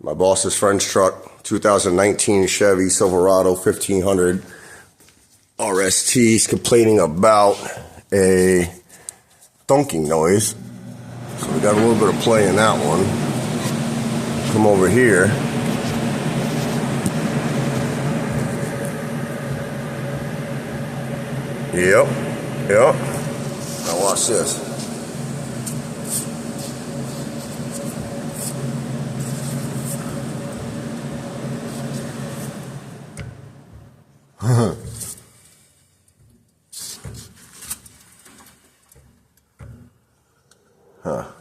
My boss's friend's truck, 2019 Chevy Silverado 1500 RST. He's complaining about a thunking noise. So we got a little bit of play in that one. Come over here. Yep. Now watch this. Huh.